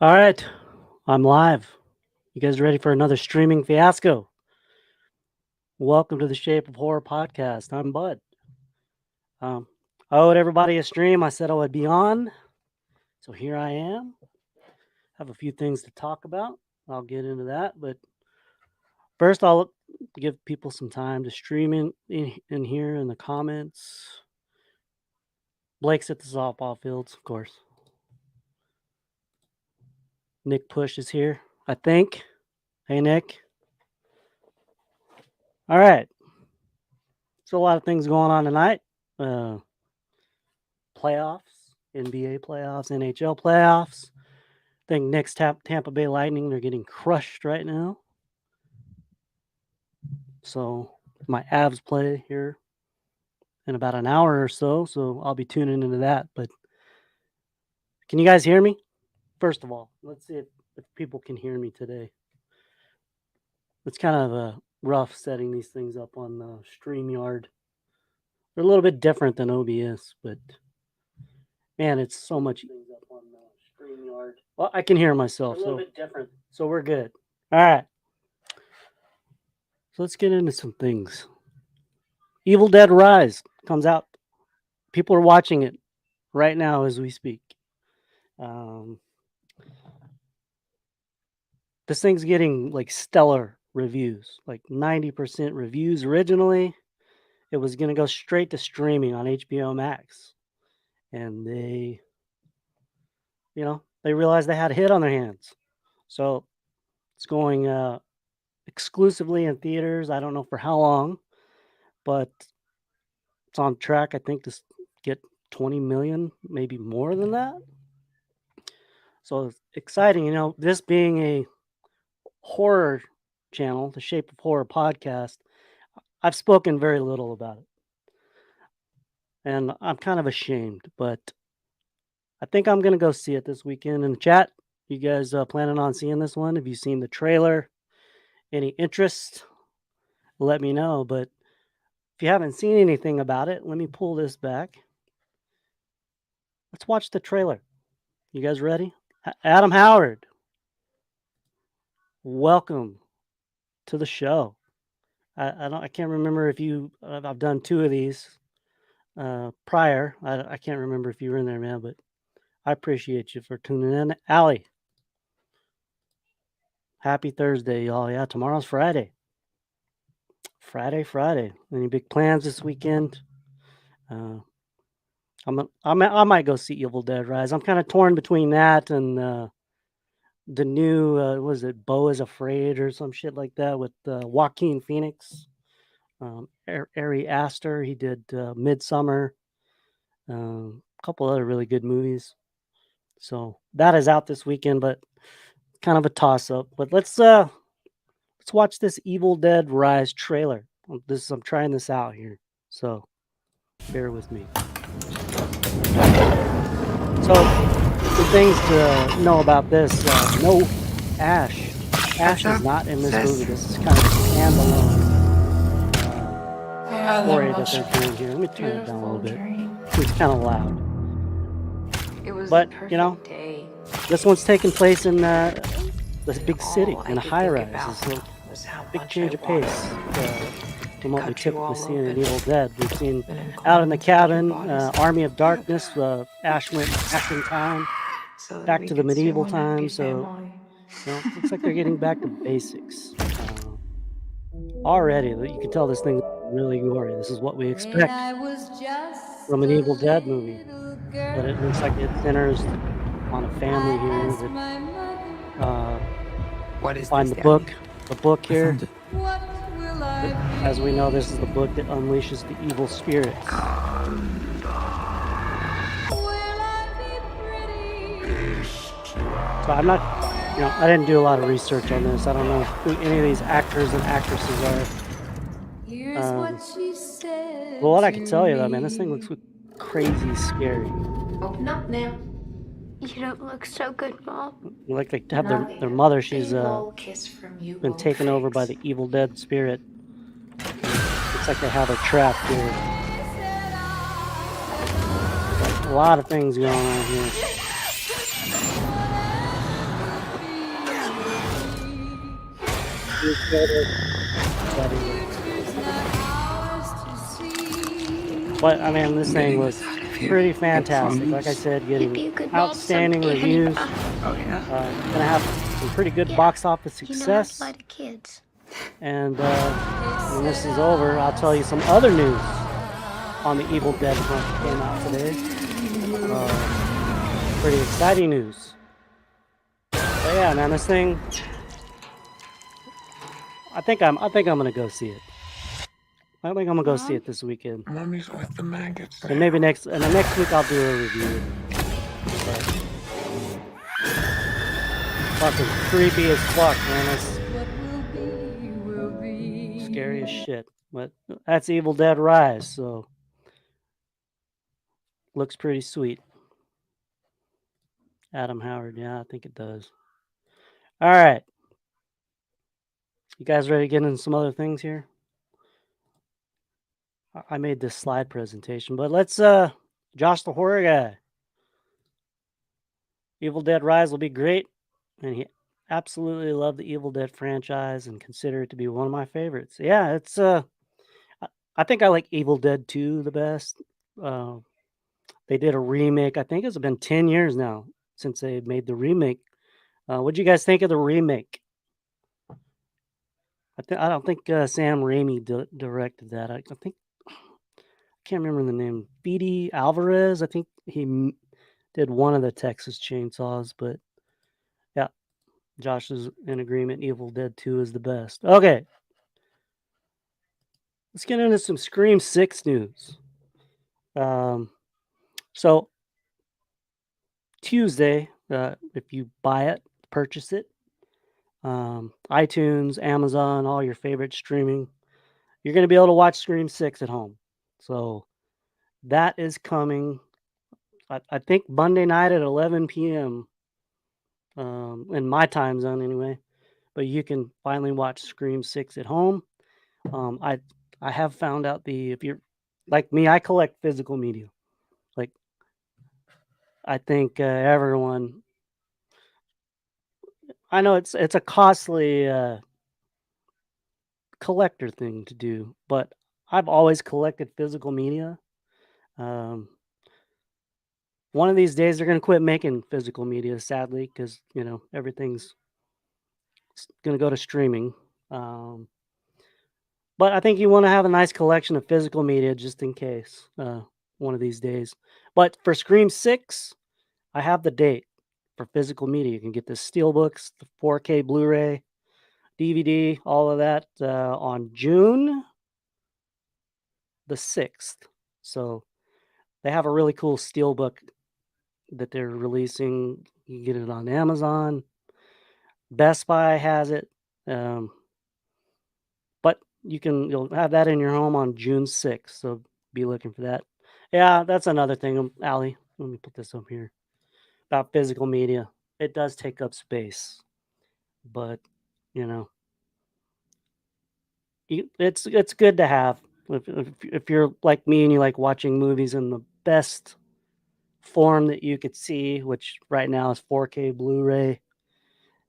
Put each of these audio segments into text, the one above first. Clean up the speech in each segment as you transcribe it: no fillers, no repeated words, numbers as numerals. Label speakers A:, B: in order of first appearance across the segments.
A: All right, I'm live. You guys ready for another streaming fiasco? Welcome to the Shape of Horror podcast. I'm Bud. Um, I owed everybody a stream. I said I would be on, so here I am. Have a few things to talk about. I'll get into that, but first I'll give people some time to stream in here in the comments. Blake's at the softball fields, of course. Nick Push is here, I think. Hey, Nick. All right. So a lot of things going on tonight. Uh, Playoffs, NBA playoffs, NHL playoffs. I think Knicks, Tampa Bay Lightning, they're getting crushed right now. So my Avs play here in about an hour or so I'll be tuning into that. But can you guys hear me? First of all, let's see if people can hear me today. It's kind of rough setting these things up on StreamYard. They're a little bit different than OBS, but man, it's so much things up on StreamYard. Well, I can hear myself, a little bit different, so we're good. All right. So let's get into some things. Evil Dead Rise comes out. People are watching it right now as we speak. This thing's getting like stellar reviews, like 90% reviews originally. It was going to go straight to streaming on HBO Max. And they realized they had a hit on their hands. So it's going exclusively in theaters. I don't know for how long, but it's on track, I think, to get 20 million, maybe more than that. So it's exciting, this being a horror channel, the Shape of Horror podcast, I've spoken very little about it. And I'm kind of ashamed, but I think I'm going to go see it this weekend. In the chat, you guys planning on seeing this one? Have you seen the trailer? Any interest? Let me know. But if you haven't seen anything about it, let me pull this back. Let's watch the trailer. You guys ready? Adam Howard, welcome to the show. I can't remember if you. I've done 2 of these prior. I can't remember if you were in there, man. But I appreciate you for tuning in, Allie. Happy Thursday, y'all. Yeah, tomorrow's Friday. Friday. Any big plans this weekend? I might go see Evil Dead Rise. I'm kind of torn between that and the new was it Beau is Afraid or some shit like that with Joaquin Phoenix, Ari Aster. He did Midsummer, a couple other really good movies. So that is out this weekend, but kind of a toss up. But let's watch this Evil Dead Rise trailer. I'm trying this out here, so bear with me. So the things to know about this: no Ash. Ash is not in this movie. This is kind of a standalone story that they're doing here. Let me turn it down a little bit. It's kind of loud. But this one's taking place in this big city in a high rise. It's a big change of pace from what we typically see in Evil Dead. We've seen out in the cabin, Army of Darkness. Ash went back in time, back to the medieval times. So looks like they're getting back to basics. Already, you can tell this thing is really gory. This is what we expect from an Evil Dead movie, but it looks like it centers on a family here that find the book here. As we know, this is the book that unleashes the evil spirits. So I'm not, I didn't do a lot of research on this. I don't know who any of these actors and actresses are. Well, what I can tell you though, man, this thing looks crazy scary.
B: Open up now.
C: You don't look so good, Mom.
A: Like they have their mother. She's been taken over by the evil dead spirit. Looks like they have her trapped here. A lot of things going on here. Being creative, that is it. But I mean, this thing looks pretty fantastic. Like I said,
C: You'd
A: getting
C: be a good mom
A: outstanding
C: someday, honey
A: reviews.
C: pie.
B: Oh, yeah?
A: Gonna have some pretty good
C: Yeah.
A: box office
C: You know how to lie
A: success.
C: to kids.
A: And when this is over, I'll tell you some other news on the Evil Dead front that came out today. Pretty exciting news. But yeah, man, this thing. I think I'm gonna go see it. I think I'm gonna go see it this weekend.
B: Mommy's with the maggots.
A: And maybe next week I'll do a review. But fucking creepy as fuck, man. That's scary as shit. But that's Evil Dead Rise, so looks pretty sweet. Adam Howard, yeah, I think it does. All right. You guys ready to get into some other things here? I made this slide presentation, but let's Josh the Horror Guy. Evil Dead Rise will be great, and he absolutely loved the Evil Dead franchise and consider it to be one of my favorites. Yeah, it's I think I like Evil Dead 2 the best. They did a remake. I think it's been 10 years now since they made the remake. What'd you guys think of the remake? I don't think Sam Raimi directed that. I think I can't remember the name. Fede Alvarez. I think he did one of the Texas Chainsaws, but yeah, Josh is in agreement. Evil Dead 2 is the best. Okay, let's get into some Scream 6 news. So Tuesday, if you buy it, purchase it, iTunes, Amazon, all your favorite streaming, you're going to be able to watch Scream 6 at home. So that is coming, I think, Monday night at 11 p.m. In my time zone anyway. But you can finally watch Scream 6 at home. I have found out if you're like me, I collect physical media. Like, I think everyone, I know it's a costly collector thing to do, but I've always collected physical media. One of these days they're going to quit making physical media, sadly, because everything's going to go to streaming. But I think you want to have a nice collection of physical media just in case one of these days. But for Scream 6, I have the date for physical media. You can get the Steelbooks, the 4K Blu-ray, DVD, all of that on June the 6th. So they have a really cool Steelbook that they're releasing. You can get it on Amazon. Best Buy has it. But you'll have that in your home on June 6th. So be looking for that. Yeah, that's another thing, Allie. Let me put this up here. About physical media. It does take up space. But, it's good to have. If you're like me and you like watching movies in the best form that you could see, which right now is 4K Blu-ray.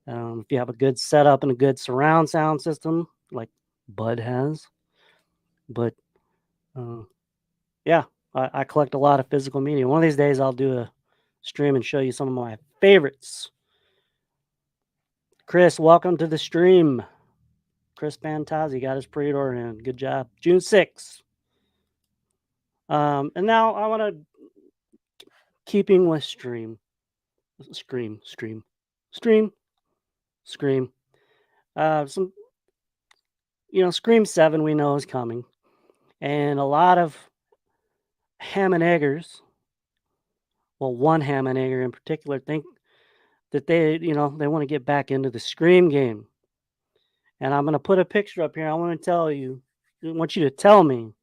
A: If you have a good setup and a good surround sound system, like Bud has. But yeah, I collect a lot of physical media. One of these days I'll do a stream and show you some of my favorites. Chris, welcome to the stream. Chris Fantazzi got his pre-order in. Good job. June 6th. And now I want to, keeping with Scream. Some, Scream 7 we know is coming. And a lot of ham and eggers, well, one ham and egger in particular, think that they want to get back into the Scream game. And I'm going to put a picture up here. I want you to tell me,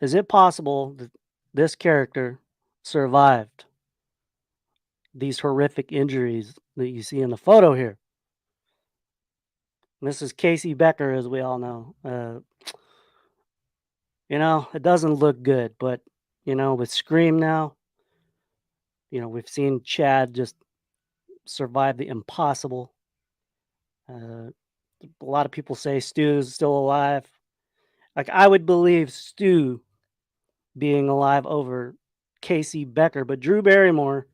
A: is it possible that this character survived these horrific injuries that you see in the photo here? And this is Casey Becker, as we all know. It doesn't look good, but, with Scream now, we've seen Chad just survive the impossible. A lot of people say Stu is still alive. Like, I would believe Stu being alive over Casey Becker, but Drew Barrymore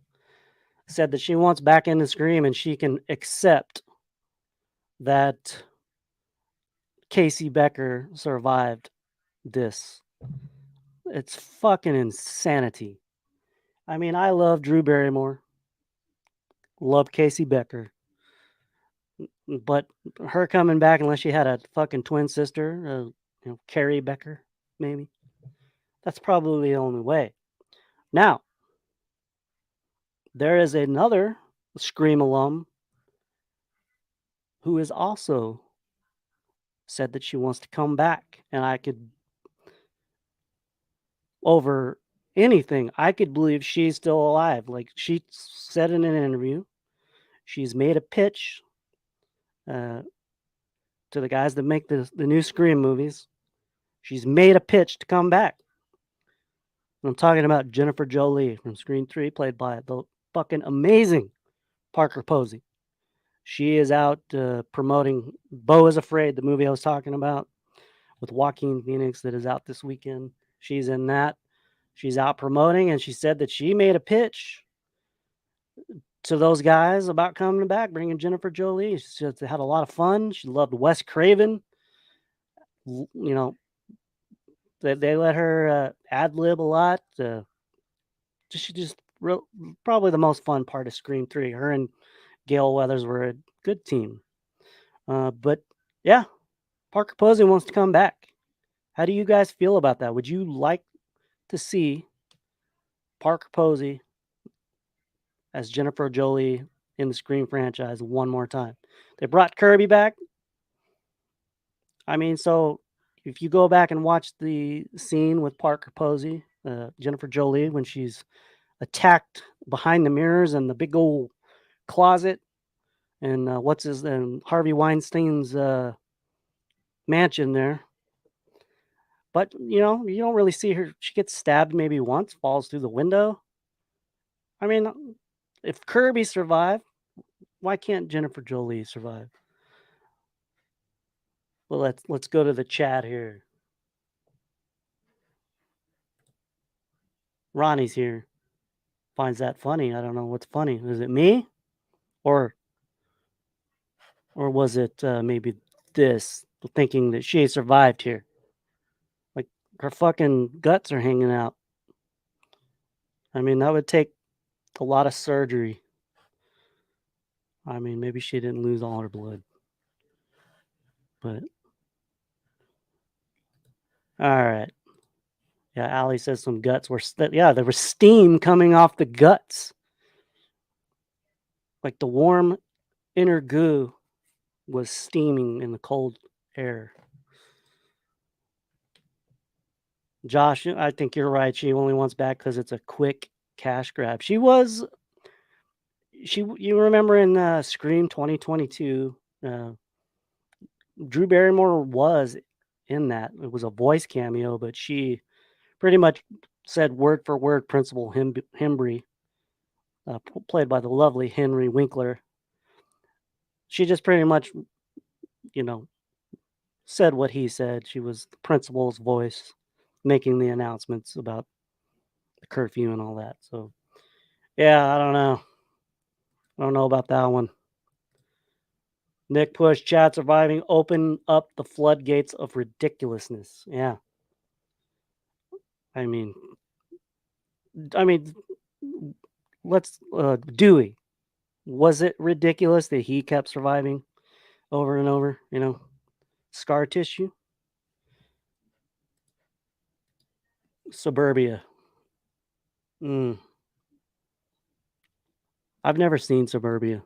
A: said that she wants back in the Scream and she can accept that Casey Becker survived this. It's fucking insanity. I mean, I love Drew Barrymore, love Casey Becker, but her coming back, unless she had a fucking twin sister, Carrie Becker, maybe. That's probably the only way. Now, there is another Scream alum who has also said that she wants to come back, and I could, over anything, I could believe she's still alive. Like, she said in an interview, she's made a pitch to the guys that make the new Scream movies. She's made a pitch to come back. And I'm talking about Jennifer Jolie from Scream 3, played by the fucking amazing Parker Posey. She is out promoting Beau is Afraid, the movie I was talking about with Joaquin Phoenix that is out this weekend. She's in that. She's out promoting, and she said that she made a pitch to those guys about coming back, bringing Jennifer Jolie. She said they had a lot of fun. She loved Wes Craven. You know, they let her ad lib a lot. She just probably the most fun part of Scream 3. Her and Gail Weathers were a good team. But yeah, Parker Posey wants to come back. How do you guys feel about that? Would you like to see Parker Posey as Jennifer Jolie in the Scream franchise one more time? They brought Kirby back. I mean, so if you go back and watch the scene with Parker Posey, Jennifer Jolie, when she's attacked behind the mirrors and the big old closet, and Harvey Weinstein's mansion there. But you don't really see her. She gets stabbed maybe once, falls through the window. I mean, if Kirby survived, why can't Jennifer Jolie survive? Well, let's go to the chat here. Ronnie's here. Finds that funny. I don't know what's funny. Is it me, or was it maybe this thinking that she survived here? Like, her fucking guts are hanging out. I mean, that would take a lot of surgery. I mean, maybe she didn't lose all her blood, but all right. Yeah, Allie says some guts were there was steam coming off the guts. Like the warm inner goo was steaming in the cold air. Josh, I think you're right. She only wants back because it's a quick cash grab. You remember in Scream 2022, Drew Barrymore was in that. It was a voice cameo, but she pretty much said word for word Principal Hembry, played by the lovely Henry Winkler. She just pretty much, said what he said. She was the principal's voice, making the announcements about the curfew and all that. So, yeah, I don't know. I don't know about that one. Nick Push, chat surviving, open up the floodgates of ridiculousness. Yeah. I mean, let's Dewey. Was it ridiculous that he kept surviving over and over? Scar tissue. Suburbia. I've never seen Suburbia.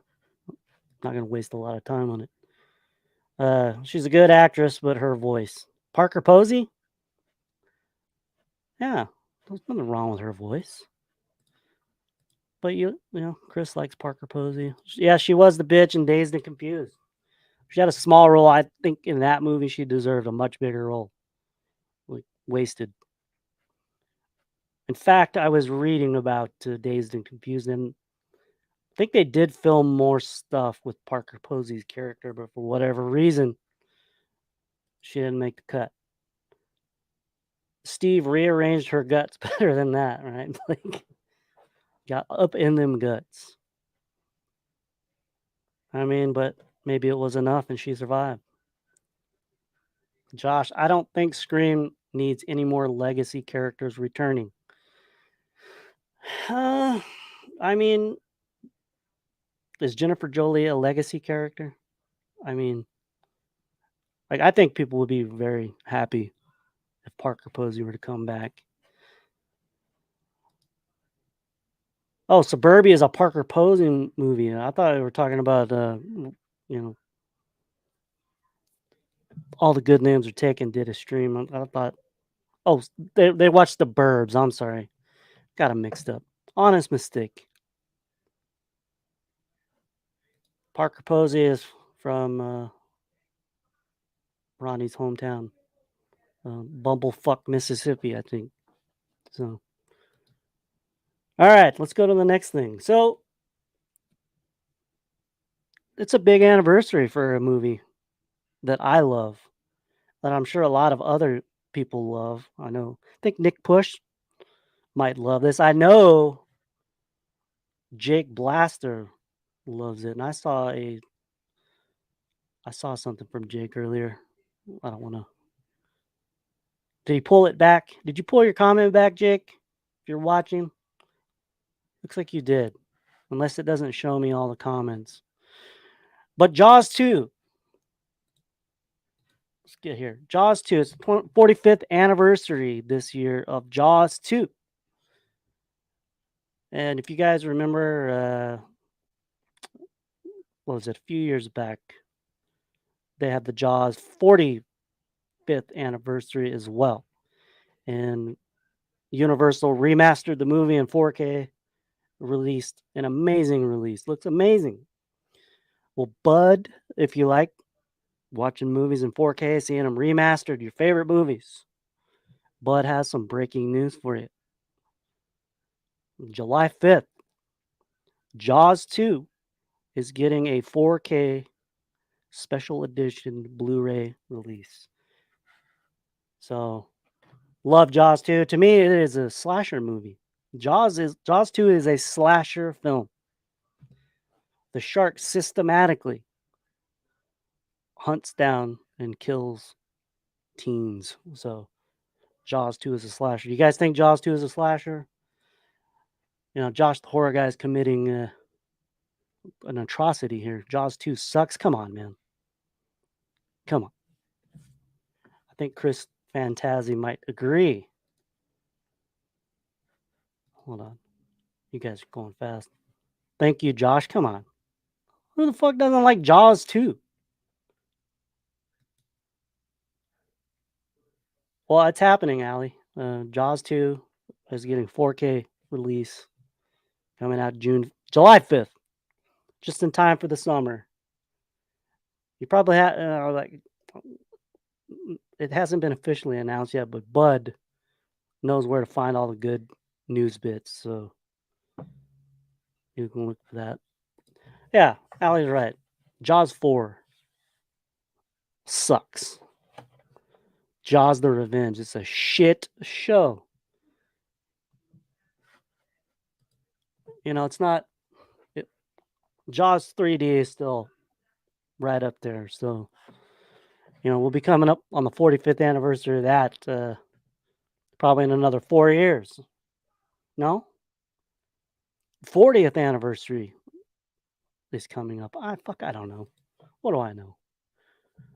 A: Not going to waste a lot of time on it. She's a good actress, but her voice. Parker Posey? Yeah, there's nothing wrong with her voice. But Chris likes Parker Posey. Yeah, she was the bitch in Dazed and Confused. She had a small role. I think in that movie she deserved a much bigger role. Like, wasted. In fact, I was reading about Dazed and Confused, and think they did film more stuff with Parker Posey's character, but for whatever reason, she didn't make the cut. Steve rearranged her guts better than that, right? Like, got up in them guts. I mean, but maybe it was enough and she survived. Josh, I don't think Scream needs any more legacy characters returning. I mean, is Jennifer Jolie a legacy character? I mean, like, I think people would be very happy if Parker Posey were to come back. Oh, Suburbia is a Parker Posey movie. I thought we were talking about, you know, All the Good Names Are Taken did a stream. I thought, oh, they watched The Burbs. I'm sorry. Got them mixed up. Honest mistake. Parker Posey is from Ronnie's hometown, Bumblefuck, Mississippi, I think. So, all right, let's go to the next thing. So, it's a big anniversary for a movie that I love, that I'm sure a lot of other people love. I think Nick Push might love this. I know Jake Blaster loves it, and I saw something from Jake earlier. I don't want to. Did he pull it back? Did you pull your comment back, Jake? If you're watching, looks like you did, unless it doesn't show me all the comments. But Jaws 2. Let's get here. Jaws 2. It's the 45th anniversary this year of Jaws 2. And if you guys remember, what was it, a few years back, they had the Jaws 45th anniversary as well. And Universal remastered the movie in 4K, released an amazing release. Looks amazing. Well, Bud, if you like watching movies in 4K, seeing them remastered, your favorite movies, Bud has some breaking news for you. July 5th, Jaws 2 is getting a 4K special edition Blu-ray release. So, love Jaws 2. To me, it is a slasher movie. Jaws 2 is a slasher film. The shark systematically hunts down and kills teens. So, Jaws 2 is a slasher. You guys think Jaws 2 is a slasher? You know, Josh the horror guy is committing an atrocity here. Jaws 2 sucks. Come on, man. Come on. I think Chris Fantazi might agree. Hold on. You guys are going fast. Thank you, Josh. Come on. Who the fuck doesn't like Jaws 2? Well, it's happening, Allie. Jaws 2 is getting 4K release coming out July 5th, just in time for the summer. You probably it hasn't been officially announced yet, but Bud knows where to find all the good news bits, so you can look for that. Yeah, Allie's right. Jaws 4 sucks. Jaws the Revenge. It's a shit show. You know, it's not. Jaws 3D is still right up there. So, you know, we'll be coming up on the 45th anniversary of that probably in another 4 years. No? 40th anniversary is coming up. I don't know. What do I know?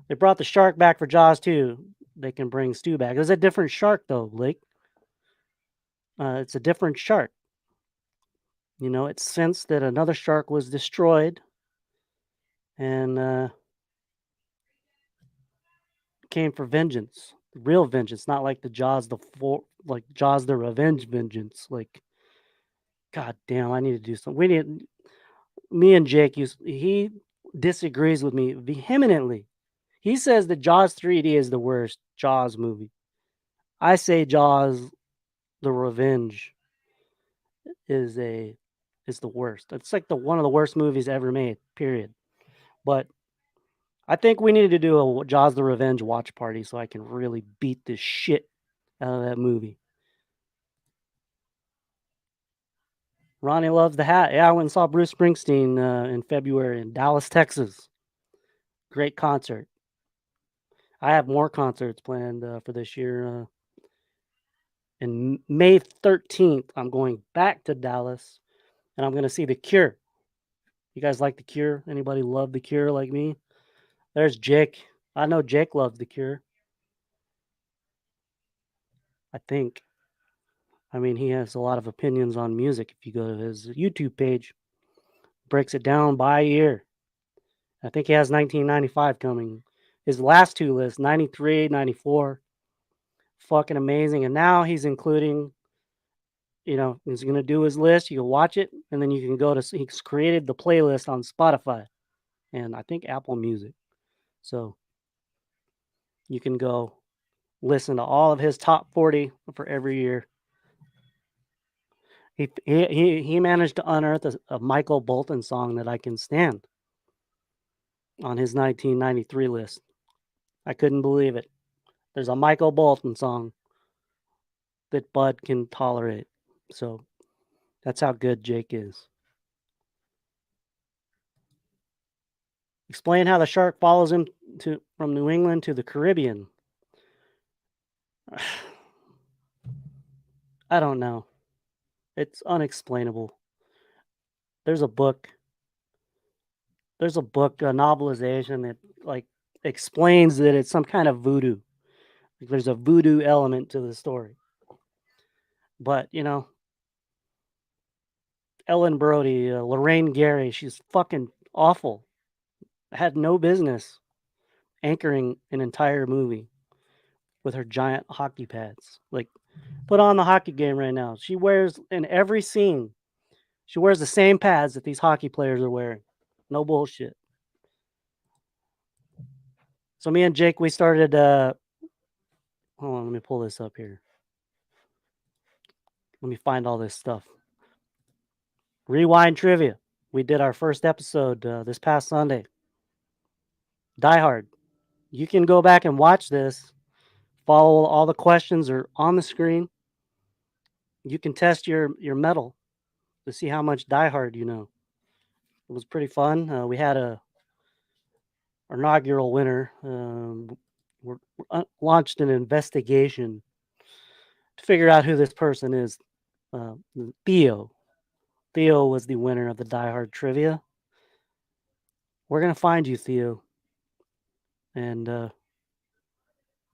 A: They brought the shark back for Jaws 2. They can bring Stu back. It's a different shark, though, Blake. It's a different shark. You know, it's sensed that another shark was destroyed and came for vengeance. Real vengeance, not like the Jaws Jaws the Revenge vengeance. Like, god damn, I need to do something. Me and Jake he disagrees with me vehemently. He says that Jaws 3D is the worst Jaws movie. I say Jaws the Revenge is a is the worst. It's like the one of the worst movies ever made. Period. But I think we need to do a Jaws the Revenge watch party so I can really beat the shit out of that movie. Ronnie loves the hat. Yeah, I went and saw Bruce Springsteen in February in Dallas, Texas. Great concert. I have more concerts planned for this year. And May 13th, I'm going back to Dallas and I'm going to see The Cure. You guys like The Cure? Anybody love The Cure like me? There's Jake. I know Jake loves The Cure. I think. I mean, he has a lot of opinions on music. If you go to his YouTube page, breaks it down by year. I think he has 1995 coming. His last two lists, 93, 94, fucking amazing. And now he's including, he's going to do his list. You can watch it, and then you can go to, he's created the playlist on Spotify and I think Apple Music. So you can go listen to all of his top 40 for every year. He managed to unearth a Michael Bolton song that I can stand on his 1993 list. I couldn't believe it. There's a Michael Bolton song that Bud can tolerate. So that's how good Jake is. Explain how the shark follows him from New England to the Caribbean. I don't know. It's unexplainable. There's a book, a novelization that like explains that it's some kind of voodoo. Like, there's a voodoo element to the story. But, Ellen Brody, Lorraine Gary, she's fucking awful. Had no business anchoring an entire movie with her giant hockey pads. Like, put on the hockey game right now. She wears, in every scene, she wears the same pads that these hockey players are wearing. No bullshit. So me and Jake, we started, hold on, let me pull this up here. Let me find all this stuff. Rewind trivia. We did our first episode this past Sunday. Die Hard. You can go back and watch this. Follow all the questions are on the screen. You can test your metal to see how much Die Hard you know. It was pretty fun. We had our inaugural winner. We launched an investigation to figure out who this person is. Theo. Theo was the winner of the Die Hard trivia. We're going to find you, Theo. And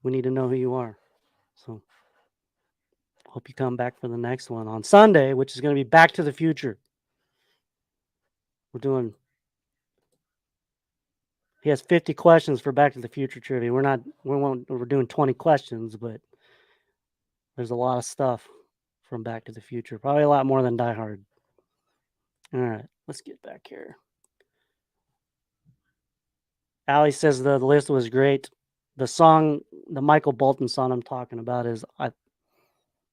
A: we need to know who you are. So hope you come back for the next one on Sunday, which is going to be Back to the Future. He has 50 questions for Back to the Future trivia. We're doing 20 questions, but there's a lot of stuff from Back to the Future. Probably a lot more than Die Hard. All right, let's get back here. Allie says the list was great. The song, the Michael Bolton song I'm talking about is I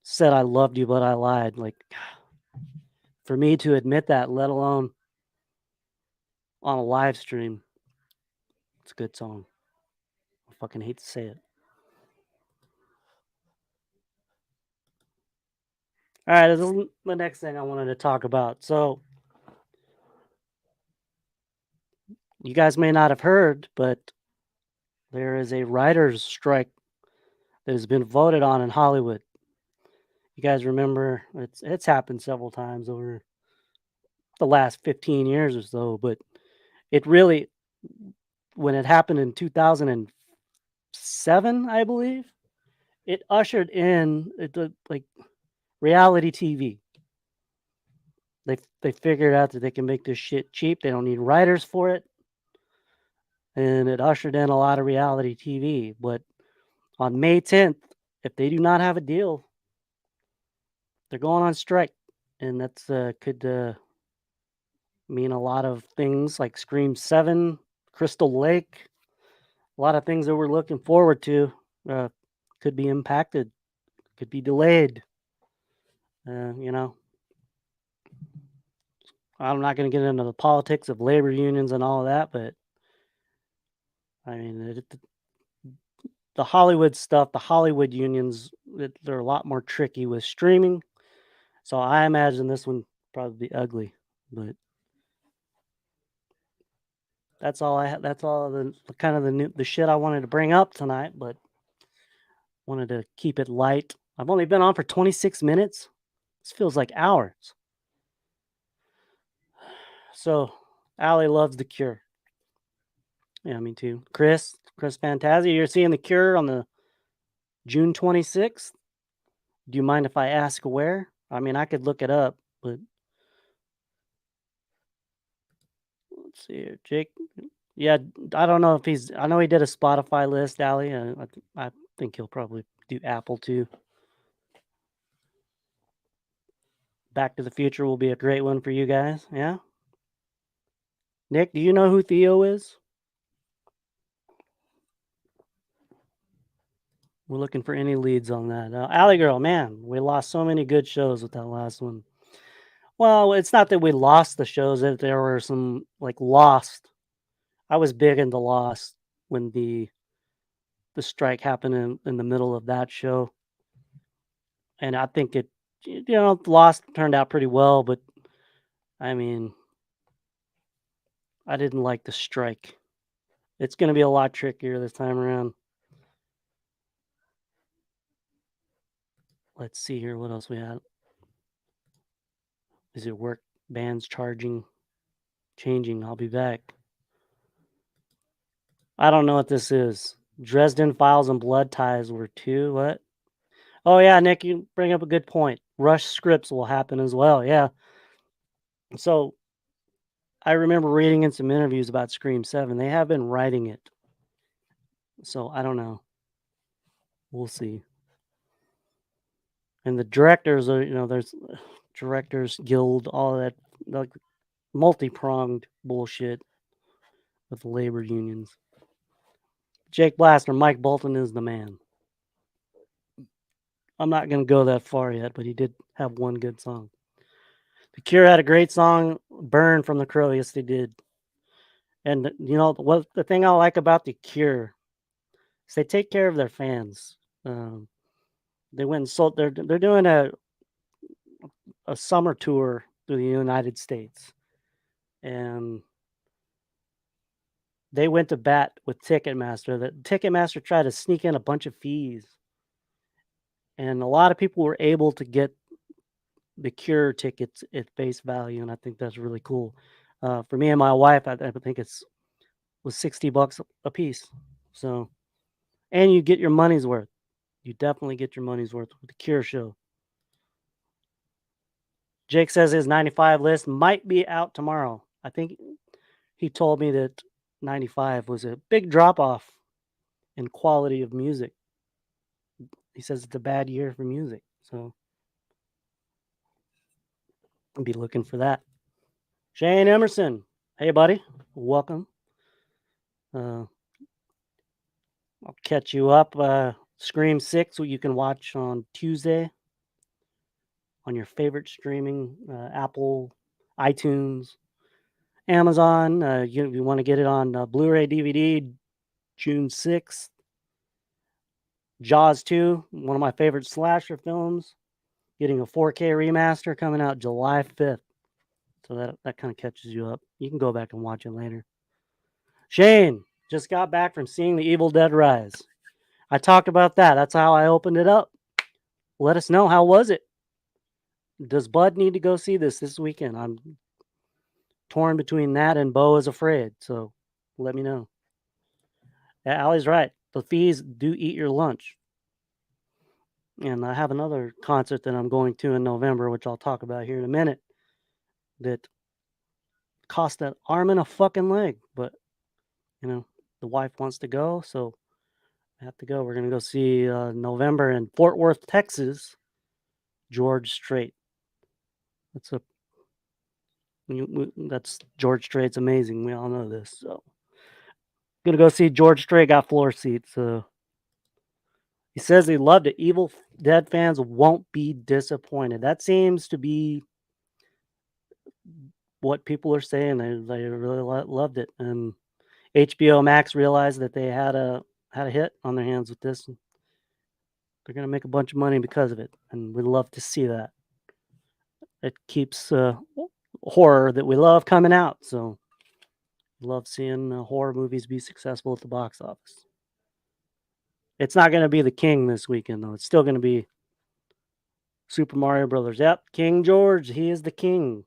A: said I loved you, but I lied. Like, for me to admit that, let alone on a live stream, it's a good song. I fucking hate to say it. All right, this is the next thing I wanted to talk about. So, you guys may not have heard, but there is a writer's strike that has been voted on in Hollywood. You guys remember it's happened several times over the last 15 years or so, but it really, when it happened in 2007, I believe, it ushered in like reality TV. They figured out that they can make this shit cheap. They don't need writers for it. And it ushered in a lot of reality TV. But on May 10th, if they do not have a deal, they're going on strike. And that's could mean a lot of things like Scream 7, Crystal Lake. A lot of things that we're looking forward to could be impacted, could be delayed. I'm not going to get into the politics of labor unions and all of that, but I mean, the Hollywood stuff, the Hollywood unions, they're a lot more tricky with streaming. So I imagine this one probably be ugly, but that's all that's all the kind of the shit I wanted to bring up tonight, but wanted to keep it light. I've only been on for 26 minutes. This feels like hours. So Allie loves The Cure. Yeah, me too. Chris Fantasia, you're seeing The Cure on the June 26th. Do you mind if I ask where? I mean, I could look it up, but let's see here. Jake, yeah, I don't know if I know he did a Spotify list, Allie. I think he'll probably do Apple too. Back to the Future will be a great one for you guys. Yeah. Nick, do you know who Theo is? We're looking for any leads on that. Alley Girl, man, we lost so many good shows with that last one. Well, it's not that we lost the shows; that there were some like Lost. I was big into Lost when the strike happened in the middle of that show, and I think Lost turned out pretty well. But I mean, I didn't like the strike. It's going to be a lot trickier this time around. Let's see here. What else we had? Is it work? Bands changing. I'll be back. I don't know what this is. Dresden Files and Blood Ties were 2. What? Oh yeah, Nick, you bring up a good point. Rush scripts will happen as well. Yeah. So I remember reading in some interviews about Scream 7. They have been writing it. So I don't know. We'll see. And the directors are, there's Directors Guild, all that like multi-pronged bullshit with labor unions. Jake Blaster, Mike Bolton is the man. I'm not going to go that far yet, but he did have one good song. The Cure had a great song, Burn from the Crow. Yes, they did. And what the thing I like about The Cure is they take care of their fans. They went and sold. They're doing a summer tour through the United States, and they went to bat with Ticketmaster. That Ticketmaster tried to sneak in a bunch of fees, and a lot of people were able to get the Cure tickets at face value, and I think that's really cool. For me and my wife, I think was $60 a piece. So, and you get your money's worth. You definitely get your money's worth with the Cure show. Jake says his 95 list might be out tomorrow. I think he told me that 95 was a big drop off in quality of music. He says it's a bad year for music. So I'll be looking for that. Shane Emerson. Hey, buddy. Welcome. I'll catch you up. Scream 6, what you can watch on Tuesday on your favorite streaming, Apple, iTunes, Amazon. You want to get it on Blu-ray, DVD, June 6th. Jaws 2, one of my favorite slasher films, getting a 4K remaster coming out July 5th. So that kind of catches you up. You can go back and watch it later. Shane just got back from seeing The Evil Dead Rise. I talked about that. That's how I opened it up. Let us know, how was it? Does Bud need to go see this weekend? I'm torn between that and Beau is Afraid. So let me know. Yeah, Allie's right. The fees do eat your lunch. And I have another concert that I'm going to in November, which I'll talk about here in a minute, that cost an arm and a fucking leg. But, the wife wants to go, so I have to go. We're going to go see November in Fort Worth, Texas, George Strait. That's George Strait's amazing. We all know this. So, going to go see George Strait, got floor seats. He says he loved it. Evil Dead fans won't be disappointed. That seems to be what people are saying. They really loved it, and HBO Max realized that they had a hit on their hands with this. And they're gonna make a bunch of money because of it, and we'd love to see that. It keeps horror that we love coming out. So love seeing horror movies be successful at the box office. It's not going to be The King this weekend though. It's still going to be Super Mario Brothers. Yep, King George. He is the king.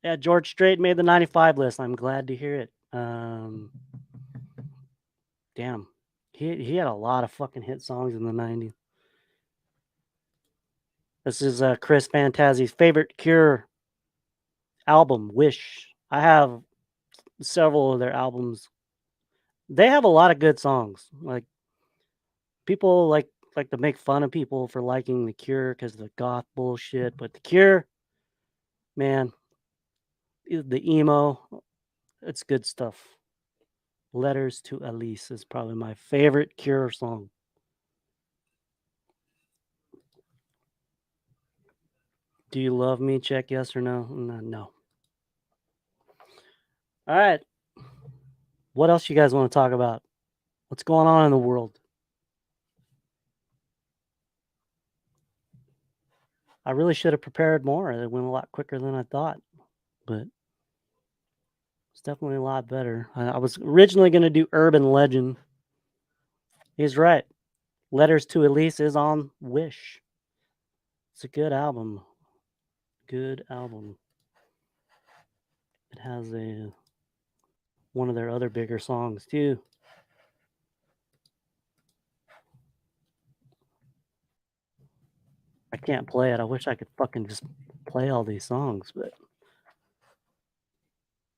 A: Yeah, George Strait made the 95 list. I'm glad to hear it. Damn. He had a lot of fucking hit songs in the 90s. This is Chris Fantasy's favorite Cure album, Wish. I have several of their albums. They have a lot of good songs. Like people like to make fun of people for liking The Cure because of the goth bullshit, but The Cure, man, the emo, it's good stuff. Letters to Elise is probably my favorite Cure song. Do you love me? Check yes or no. No. All right. What else you guys want to talk about? What's going on in the world? I really should have prepared more. It went a lot quicker than I thought, but it's definitely a lot better. I was originally going to do Urban Legend. He's right. Letters to Elise is on Wish. It's a good album. Good album. It has one of their other bigger songs too. I can't play it. I wish I could fucking just play all these songs, but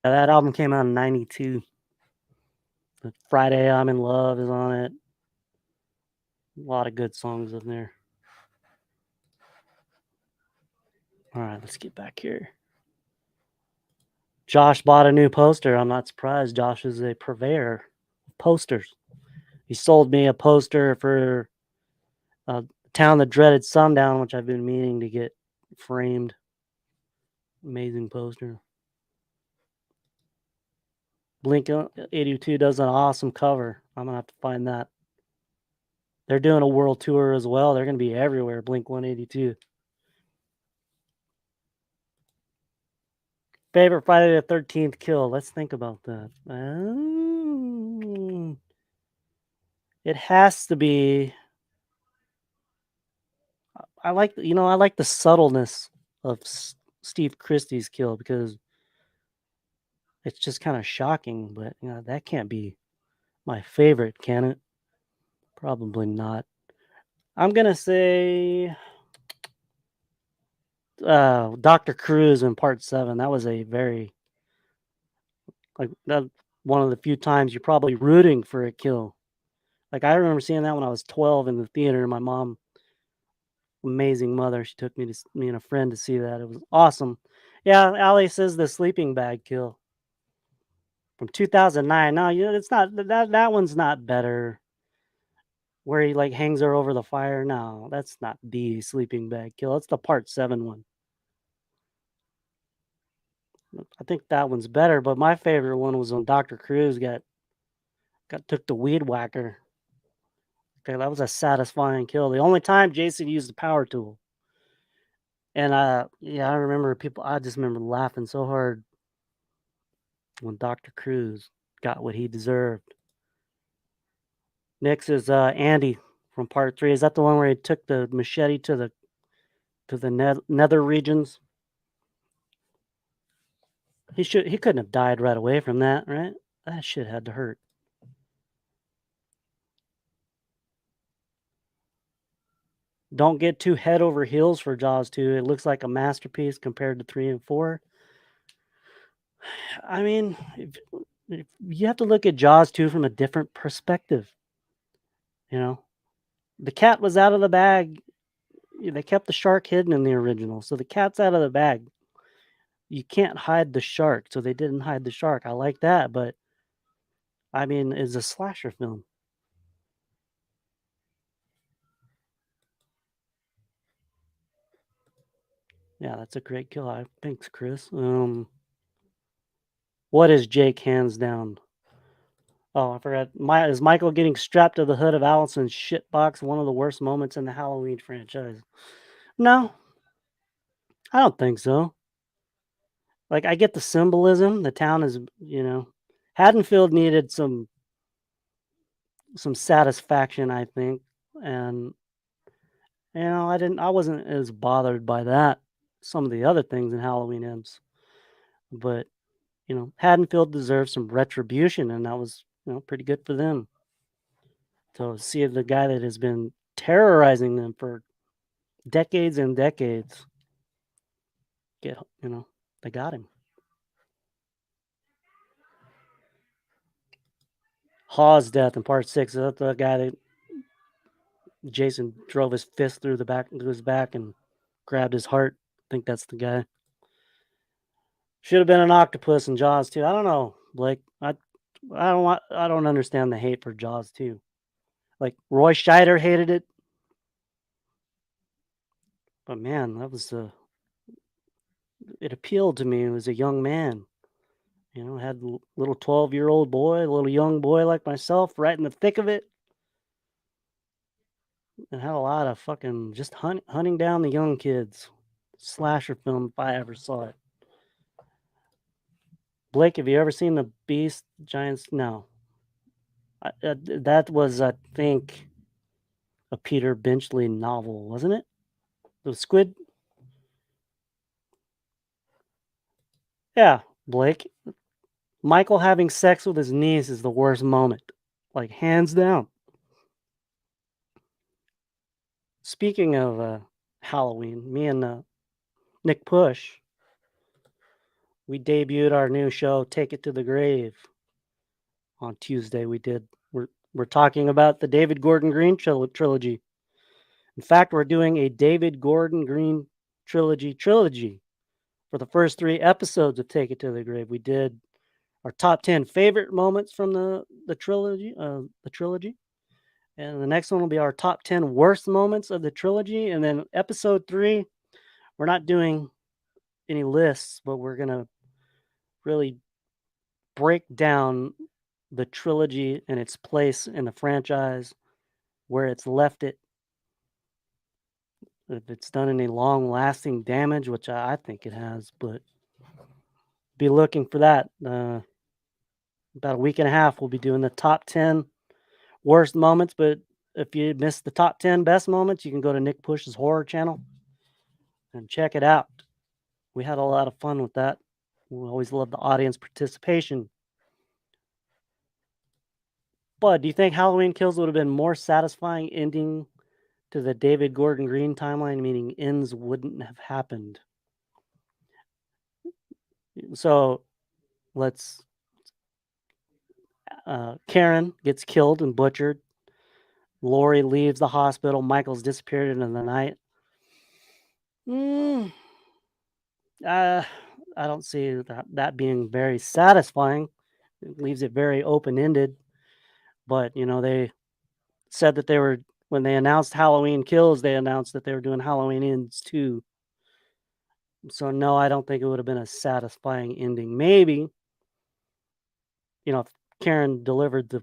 A: that album came out in '92. The Friday I'm in Love is on it. A lot of good songs in there. All right, let's get back here. Josh bought a new poster. I'm not surprised. Josh is a purveyor of posters. He sold me a poster for Town That Dreaded Sundown, which I've been meaning to get framed. Amazing poster. Blink 82 does an awesome cover. I'm going to have to find that. They're doing a world tour as well. They're going to be everywhere, Blink 182. Favorite Friday the 13th kill. Let's think about that. It has to be. I like the subtleness of Steve Christie's kill because it's just kind of shocking, but that can't be my favorite, can it? Probably not. I'm gonna say Dr. Cruz in Part 7. That was a very that one of the few times you're probably rooting for a kill. Like I remember seeing that when I was 12 in the theater. My mom, amazing mother, she took me and a friend to see that. It was awesome. Yeah, Ali says the sleeping bag kill from 2009. No, it's not that one's not better. Where he like hangs her over the fire. No, that's not the sleeping bag kill. It's the Part 7 one. I think that one's better, but my favorite one was when Dr. Cruz got took the weed whacker. Okay, that was a satisfying kill. The only time Jason used the power tool. And yeah, I remember I just remember laughing so hard when Dr. Cruz got what he deserved. Next is Andy from Part 3. Is that the one where he took the machete to the nether regions? He couldn't have died right away from that, right? That shit had to hurt. Don't get too head over heels for Jaws 2. It looks like a masterpiece compared to 3 and 4. I mean, if you have to look at Jaws 2 from a different perspective. The cat was out of the bag. They kept the shark hidden in the original. So the cat's out of the bag. You can't hide the shark. So they didn't hide the shark. I like that. But, I mean, it's a slasher film. Yeah, that's a great kill. Thanks, Chris. What is Jake hands down? Oh, I forgot. Is Michael getting strapped to the hood of Allison's shitbox one of the worst moments in the Halloween franchise? No, I don't think so. Like, I get the symbolism. The town is, Haddonfield needed some satisfaction, I think, and I wasn't as bothered by that. Some of the other things in Halloween Ends, but Haddonfield deserves some retribution, and that was pretty good for them. To see the guy that has been terrorizing them for decades and decades get, they got him. Hawes' death in part 6. Is that the guy that Jason drove his fist through his back and grabbed his heart? I think that's the guy. Should have been an octopus in Jaws too. I don't know, Blake. I don't understand the hate for Jaws too. Like Roy Scheider hated it, but man, it appealed to me as a young man. Had a little 12-year-old boy, a little young boy like myself, right in the thick of it, and had a lot of fucking just hunting down the young kids. Slasher film if I ever saw it. Blake, have you ever seen the Beast Giants? No. That was, I think, a Peter Benchley novel, wasn't it? The Squid. Yeah, Blake. Michael having sex with his niece is the worst moment, like hands down. Speaking of Halloween, me and Nick Push, we debuted our new show, Take It to the Grave, on Tuesday. We're talking about the David Gordon Green trilogy. In fact, we're doing a David Gordon Green trilogy for the first 3 episodes of Take It to the Grave. We did our top 10 favorite moments from the trilogy, and the next one will be our top 10 worst moments of the trilogy. And then episode 3, we're not doing any lists, but we're gonna really break down the trilogy and its place in the franchise, where it's left it, if it's done any long-lasting damage, which I think it has. But be looking for that. About a week and a half, we'll be doing the top 10 worst moments. But if you missed the top 10 best moments, you can go to Nick Push's horror channel and check it out. We had a lot of fun with that. We always love the audience participation. But do you think Halloween Kills would have been more satisfying ending to the David Gordon Green timeline, meaning ends wouldn't have happened? So let's Karen gets killed and butchered. Lori leaves the hospital. Michael's disappeared into the night. I don't see that being very satisfying. It leaves it very open-ended. But, they said that when they announced Halloween Kills, they announced that they were doing Halloween Ends too. So, no, I don't think it would have been a satisfying ending. Maybe, if Karen delivered the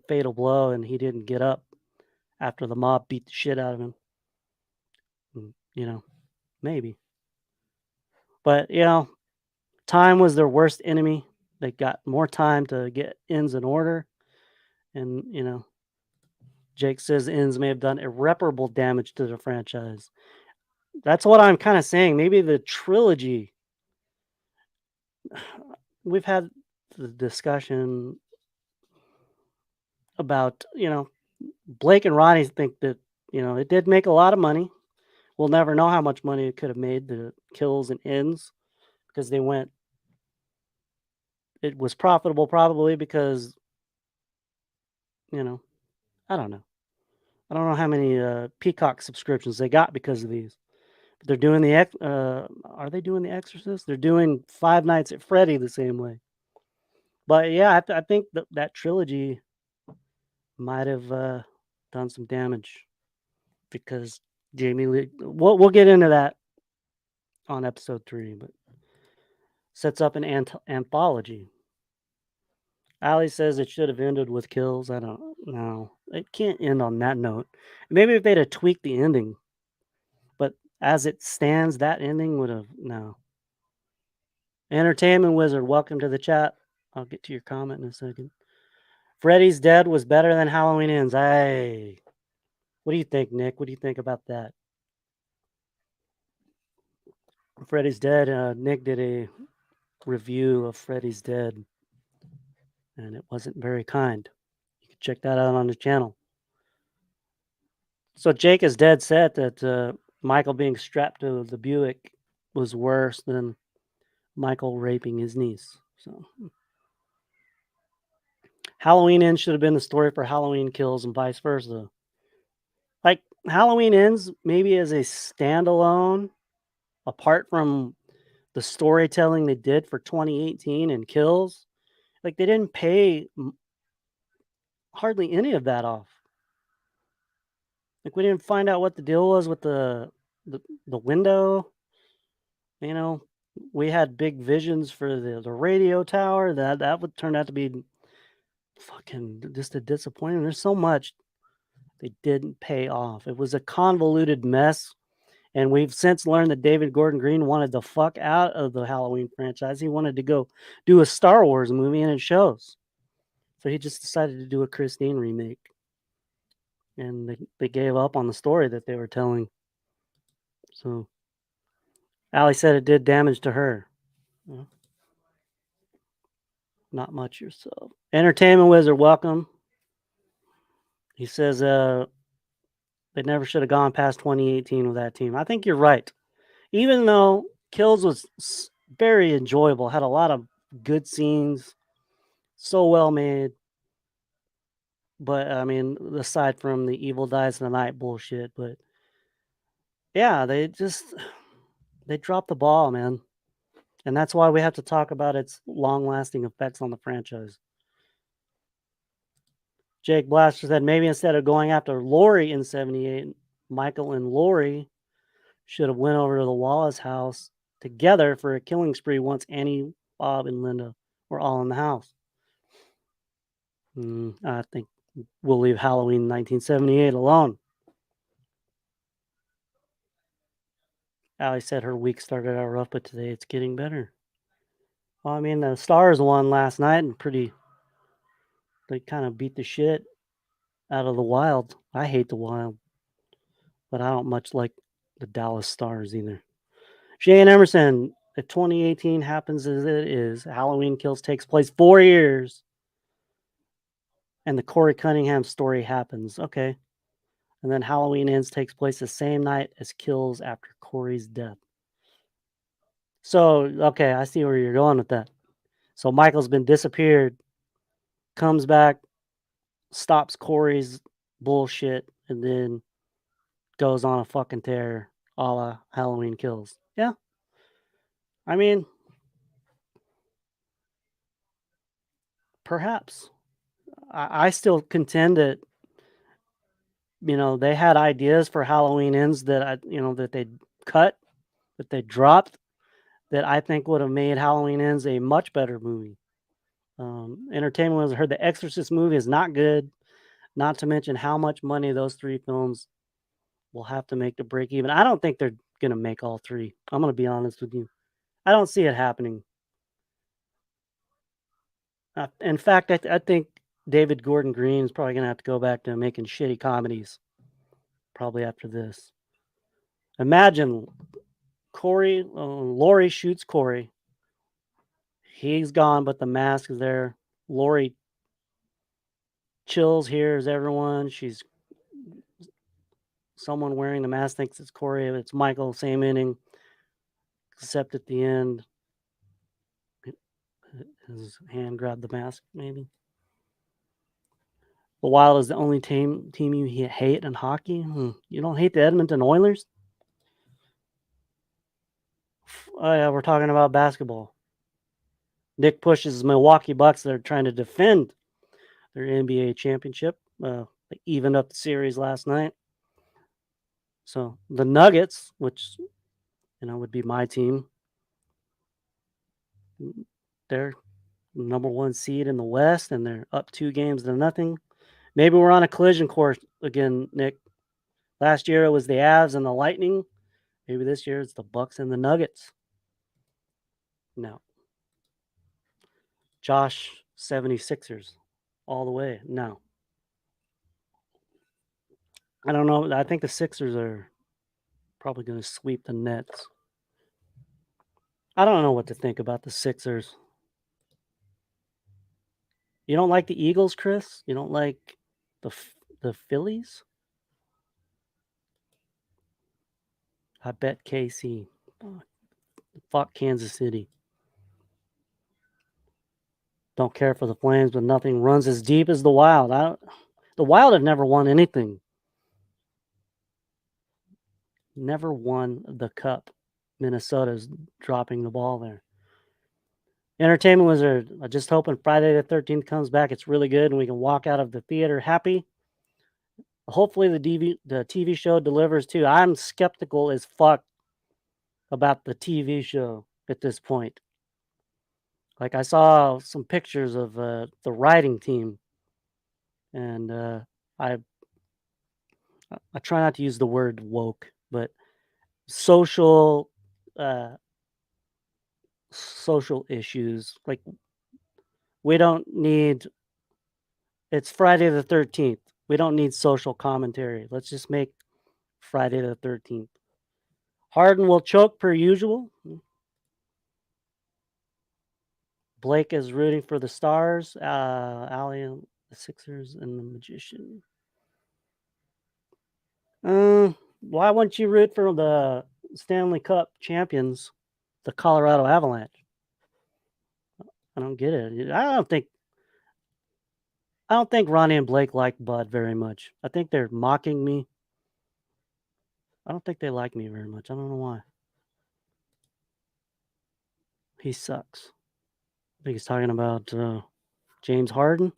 A: fatal blow and he didn't get up after the mob beat the shit out of him. Maybe. But, time was their worst enemy. They got more time to get ends in order. And, Jake says ends may have done irreparable damage to the franchise. That's what I'm kind of saying. Maybe the trilogy. We've had the discussion about, Blake and Ronnie think that, it did make a lot of money. We'll never know how much money it could have made, the kills and ends, because it was profitable probably because, I don't know. I don't know how many Peacock subscriptions they got because of these. But they're doing are they doing The Exorcist? They're doing Five Nights at Freddy the same way. But yeah, I think that trilogy might have done some damage because Jamie Lee. We'll get into that on episode 3, but sets up an anthology. Ali says it should have ended with kills. I don't know. It can't end on that note. Maybe if they'd have tweaked the ending, but as it stands, that ending would have no. Entertainment Wizard, welcome to the chat. I'll get to your comment in a second. Freddy's Dead was better than Halloween Ends. Hey, what do you think, Nick? What do you think about that? Freddy's Dead. Nick did a review of Freddy's Dead, and it wasn't very kind. You can check that out on the channel. So Jake is dead set that Michael being strapped to the Buick was worse than Michael raping his niece. So Halloween Ends should have been the story for Halloween Kills and vice versa. Like Halloween Ends maybe as a standalone, apart from the storytelling they did for 2018 and Kills, like they didn't pay hardly any of that off. Like we didn't find out what the deal was with the window. You know, we had big visions for the radio tower that would turn out to be fucking just a disappointment. There's so much they didn't pay off. It was a convoluted mess. And we've since learned that David Gordon Green wanted the fuck out of the Halloween franchise. He wanted to go do a Star Wars movie, and it shows. So he just decided to do a Christine remake. And they gave up on the story that they were telling. So Ali said it did damage to her. Well, not much yourself. Entertainment Wizard, welcome. He says they never should have gone past 2018 with that team. I think you're right. Even though Kills was very enjoyable, had a lot of good scenes, so well made. But I mean, aside from the Evil Dies Tonight bullshit, but yeah, they dropped the ball, man. And that's why we have to talk about its long-lasting effects on the franchise. Jake Blaster said maybe instead of going after Laurie in 78, Michael and Laurie should have went over to the Wallace house together for a killing spree once Annie, Bob, and Linda were all in the house. I think we'll leave Halloween 1978 alone. Ali said her week started out rough, but today it's getting better. Well, I mean, the Stars won last night and they kind of beat the shit out of the Wild. I hate the Wild, but I don't much like the Dallas Stars either. Shane Emerson, if 2018 happens as it is, Halloween Kills takes place 4 years, and the Corey Cunningham story happens. Okay. And then Halloween Ends takes place the same night as Kills after Corey's death. So, okay, I see where you're going with that. So Michael's been disappeared, comes back, stops Corey's bullshit, and then goes on a fucking tear a la Halloween Kills. Yeah. I mean, perhaps. I still contend that, they had ideas for Halloween Ends that that they cut, that they dropped, that I think would have made Halloween Ends a much better movie. Entertainment was heard the Exorcist movie is not good, not to mention how much money those 3 films will have to make to break even. I don't think they're going to make all 3. I'm going to be honest with you. I don't see it happening. In fact, I think David Gordon Green is probably going to have to go back to making shitty comedies probably after this. Imagine Laurie shoots Corey. He's gone, but the mask is there. Laurie chills, hears everyone. Someone wearing the mask thinks it's Corey. It's Michael, same ending. Except at the end, his hand grabbed the mask, maybe. The Wild is the only team you hate in hockey? You don't hate the Edmonton Oilers? Oh, yeah, we're talking about basketball. Nick pushes Milwaukee Bucks that are trying to defend their NBA championship. They evened up the series last night. So the Nuggets, which would be my team. They're number 1 seed in the West, and they're up 2 games to nothing. Maybe we're on a collision course again, Nick. Last year it was the Avs and the Lightning. Maybe this year it's the Bucks and the Nuggets. No. Josh 76ers all the way. No. I don't know. I think the Sixers are probably going to sweep the Nets. I don't know what to think about the Sixers. You don't like the Eagles, Chris? You don't like the Phillies? I bet KC. Fuck Kansas City. Don't care for the Flames, but nothing runs as deep as the Wild. The Wild have never won anything. Never won the cup. Minnesota's dropping the ball there. Entertainment Wizard. I'm just hoping Friday the 13th comes back. It's really good and we can walk out of the theater happy. Hopefully the TV show delivers too. I'm skeptical as fuck about the TV show at this point. Like I saw some pictures of the writing team, and I try not to use the word woke, but social issues. Like we don't need. It's Friday the 13th. We don't need social commentary. Let's just make Friday the 13th. Harden will choke per usual. Blake is rooting for the Stars. Allie, the Sixers, and the Magician. Why wouldn't you root for the Stanley Cup champions, the Colorado Avalanche? I don't get it. I don't think Ronnie and Blake like Bud very much. I think they're mocking me. I don't think they like me very much. I don't know why. He sucks. I think he's talking about James Harden.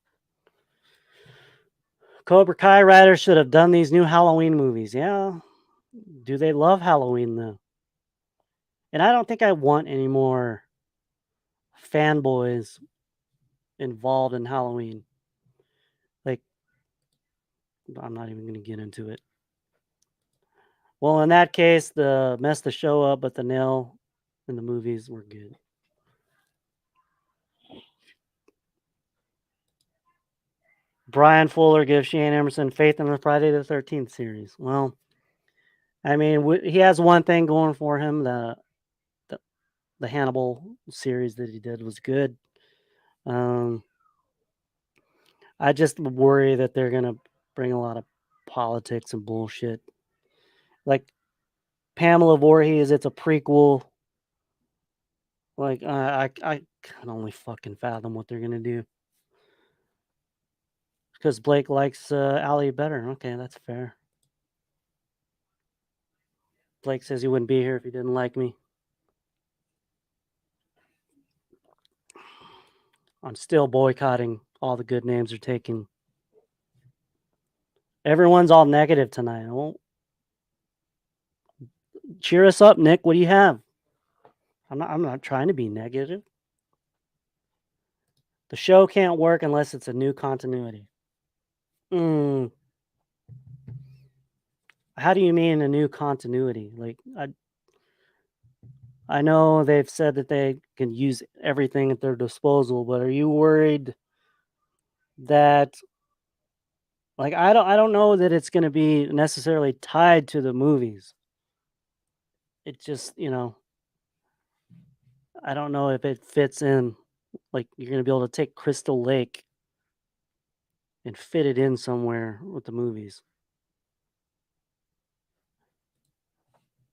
A: Cobra Kai writers should have done these new Halloween movies. Yeah. Do they love Halloween though? And I don't think I want any more fanboys involved in Halloween. Like, I'm not even going to get into it. Well, in that case, the mess the show up, but the nail in the movies were good. Brian Fuller gives Shane Emerson faith in the Friday the 13th series. Well, I mean, he has one thing going for him. The Hannibal series that he did was good. I just worry that they're going to bring a lot of politics and bullshit. Like Pamela Voorhees, it's a prequel. Like I can only fucking fathom what they're gonna do. Because Blake likes Allie better. Okay, that's fair. Blake says he wouldn't be here if he didn't like me. I'm still boycotting all the good names are taken. Everyone's all negative tonight. Well, cheer us up, Nick. What do you have? I'm not trying to be negative. The show can't work unless it's a new continuity. How do you mean a new continuity? Like I know they've said that they can use everything at their disposal, but are you worried that like I don't know that it's going to be necessarily tied to the movies. It just, I don't know if it fits in. Like you're going to be able to take Crystal Lake and fit it in somewhere with the movies.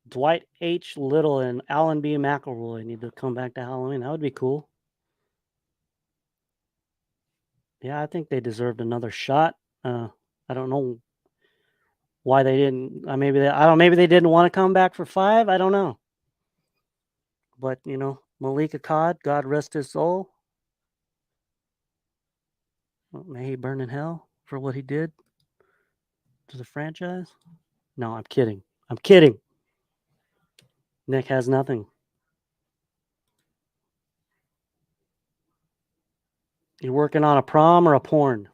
A: Dwight H. Little and Alan B. McElroy need to come back to Halloween. That would be cool. Yeah, I think they deserved another shot. I don't know why they didn't. Maybe they didn't want to come back for 5. I don't know. But Malik Akkad, God rest his soul. May he burn in hell for what he did to the franchise. No, I'm kidding. Nick has nothing. You working on a prom or a porn?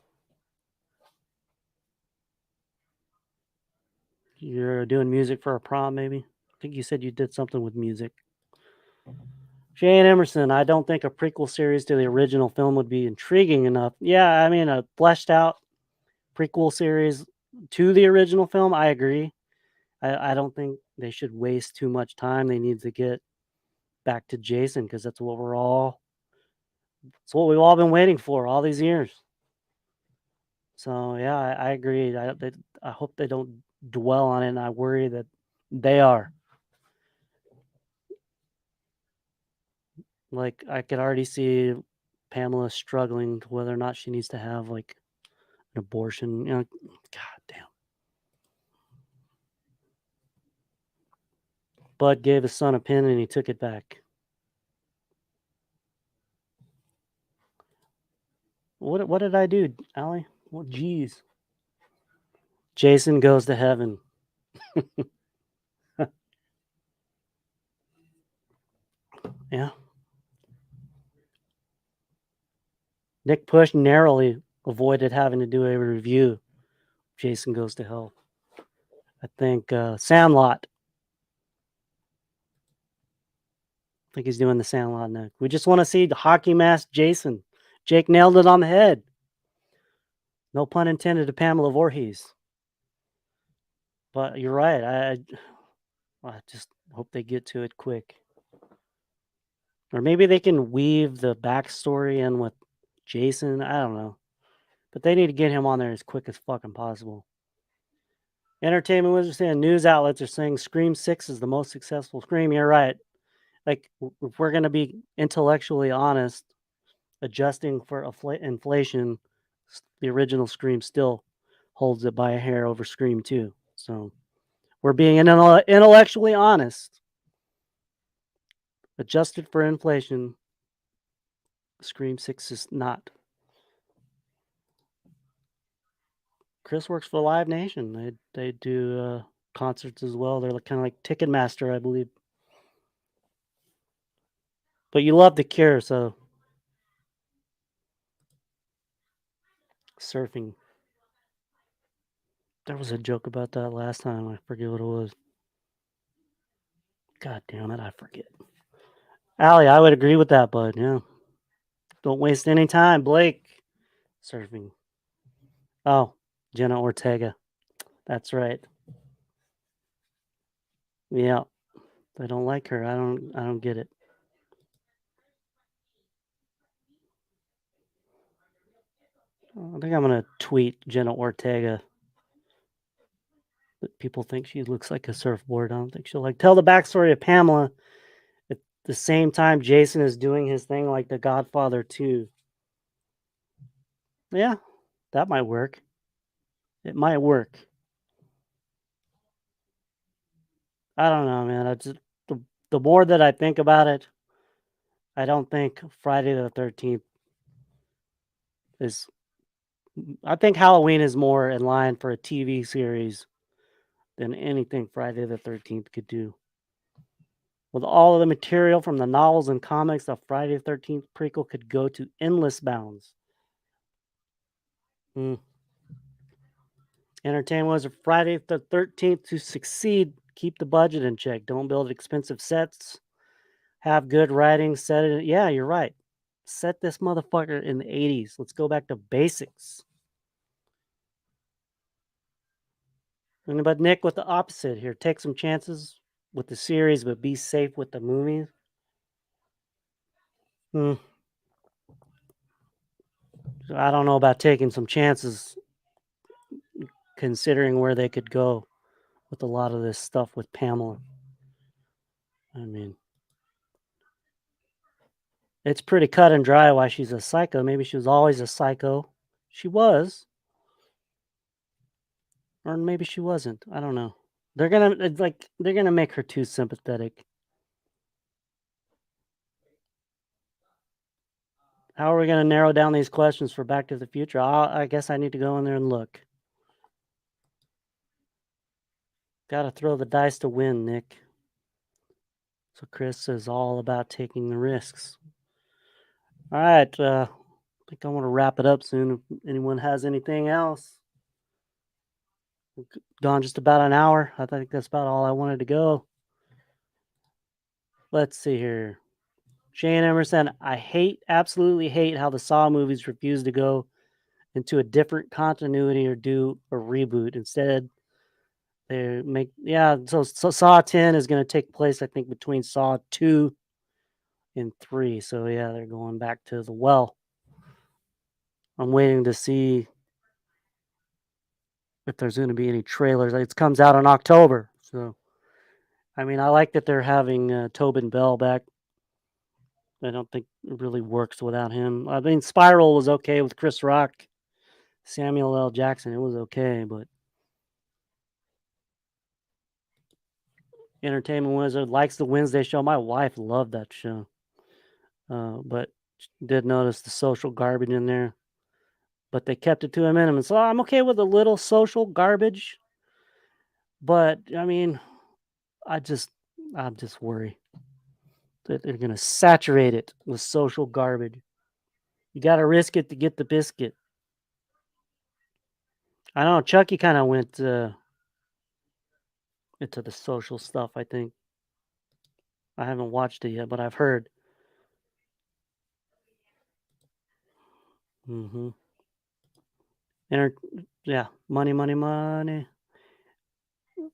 A: You're doing music for a prom, maybe? I think you said you did something with music. Shane Emerson, I don't think a prequel series to the original film would be intriguing enough. Yeah, I mean, a fleshed out prequel series to the original film, I agree. I don't think they should waste too much time. They need to get back to Jason because that's what it's what we've all been waiting for all these years. So yeah, I agree. I hope they don't dwell on it, and I worry that they are. Like I could already see Pamela struggling to whether or not she needs to have like an abortion. God damn. Bud gave his son a pin and he took it back. What did I do, Allie? Well, geez. Jason goes to heaven. Yeah. Nick Push narrowly avoided having to do a review. Jason Goes to Hell. I think Sandlot. I think he's doing the Sandlot next. We just want to see the hockey mask Jason. Jake nailed it on the head. No pun intended to Pamela Voorhees. But you're right. I just hope they get to it quick. Or maybe they can weave the backstory in with Jason. I don't know. But they need to get him on there as quick as fucking possible. Entertainment Wizards and news outlets are saying Scream 6 is the most successful Scream. You're right. Like, if we're going to be intellectually honest, adjusting for inflation, the original Scream still holds it by a hair over Scream 2. So we're being intellectually honest. Adjusted for inflation, Scream 6 is not. Chris works for Live Nation. They do concerts as well. They're kind of like Ticketmaster, I believe. But you love The Cure, so surfing. There was a joke about that last time. I forget what it was. God damn it, I forget. Allie, I would agree with that, bud. Yeah. Don't waste any time, Blake. Surfing. Oh, Jenna Ortega. That's right. Yeah. They don't like her. I don't get it. I think I'm gonna tweet Jenna Ortega. But people think she looks like a surfboard. I don't think she'll tell the backstory of Pamela at the same time Jason is doing his thing like The Godfather 2. Yeah, that might work. It might work. I don't know, man. The more that I think about it, I don't think Friday the 13th is. I think Halloween is more in line for a TV series than anything Friday the 13th could do. With all of the material from the novels and comics, the Friday the 13th prequel could go to endless bounds. Entertainment was a Friday the 13th to succeed. Keep the budget in check. Don't build expensive sets. Have good writing. Set it. Yeah, you're right. Set this motherfucker in the 80s. Let's go back to basics. But Nick with the opposite here. Take some chances with the series, but be safe with the movies. I don't know about taking some chances considering where they could go with a lot of this stuff with Pamela. I mean, it's pretty cut and dry why she's a psycho. Maybe she was always a psycho. She was. Or maybe she wasn't. I don't know. They're gonna make her too sympathetic. How are we gonna narrow down these questions for Back to the Future? I guess I need to go in there and look. Gotta throw the dice to win, Nick. So Chris is all about taking the risks. All right. I think I want to wrap it up soon. If anyone has anything else, we've gone just about an hour. I think that's about all I wanted to go. Let's see here. Shane Emerson, I absolutely hate how the Saw movies refuse to go into a different continuity or do a reboot. Instead, they make, so Saw 10 is going to take place, I think, between Saw 2 and 3. So, yeah, they're going back to the well. I'm waiting to see if there's going to be any trailers. It comes out in October. So, I mean, I like that they're having Tobin Bell back. I don't think it really works without him. I mean, Spiral was okay with Chris Rock, Samuel L. Jackson. It was okay, but Entertainment Wizard likes the Wednesday show. My wife loved that show, but did notice the social garbage in there. But they kept it to a minimum, so I'm okay with a little social garbage. But I mean, I'm just worried that they're gonna saturate it with social garbage. You got to risk it to get the biscuit. I don't know. Chucky kind of went into the social stuff. I think I haven't watched it yet, but I've heard. Mm-hmm. Enter- yeah, money, money, money.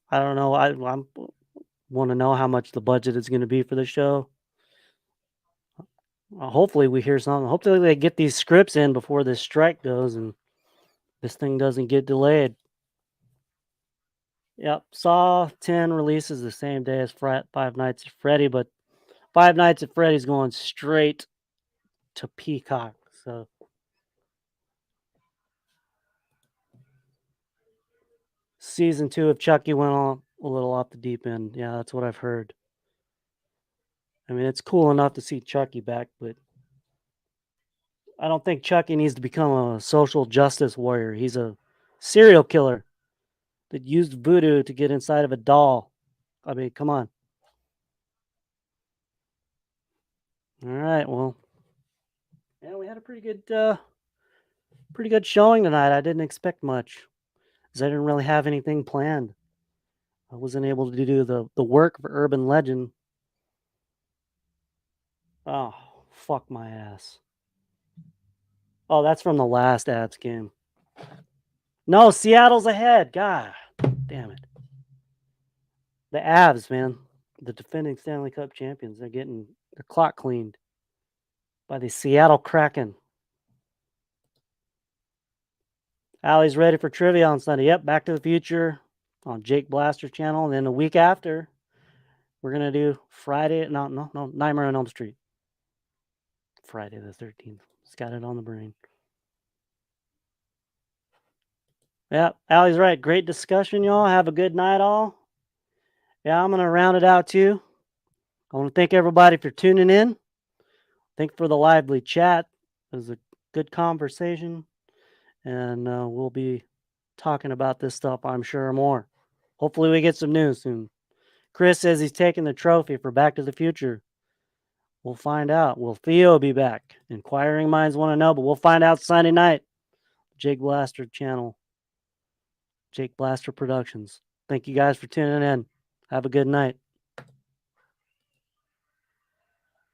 A: I don't know. I want to know how much the budget is going to be for the show. Hopefully, we hear something. Hopefully, they get these scripts in before this strike goes and this thing doesn't get delayed. Yep, Saw 10 releases the same day as Five Nights at Freddy, but Five Nights at Freddy's going straight to Peacock. So season 2 of Chucky went on a little off the deep end. Yeah, that's what I've heard. I mean, it's cool enough to see Chucky back, but I don't think Chucky needs to become a social justice warrior. He's a serial killer that used voodoo to get inside of a doll. I mean, come on. All right, well, yeah, we had a pretty good showing tonight. I didn't expect much, because I didn't really have anything planned. I wasn't able to do the work for Urban Legend. Oh, fuck my ass. Oh, that's from the last Avs game. No, Seattle's ahead. God damn it. The Avs, man. The defending Stanley Cup champions. They're getting their clock cleaned by the Seattle Kraken. Allie's ready for trivia on Sunday. Yep, Back to the Future on Jake Blaster channel. And then a week after, we're going to do Nightmare on Elm Street. Friday the 13th. Just got it on the brain. Yeah, Allie's right. Great discussion, y'all. Have a good night, all. Yeah, I'm going to round it out, too. I want to thank everybody for tuning in. Thank for the lively chat. It was a good conversation. And we'll be talking about this stuff, I'm sure, more. Hopefully we get some news soon. Chris says he's taking the trophy for Back to the Future. We'll find out. Will Theo be back? Inquiring minds want to know, but we'll find out Sunday night. Jake Blaster channel. Jake Blaster Productions. Thank you guys for tuning in. Have a good night.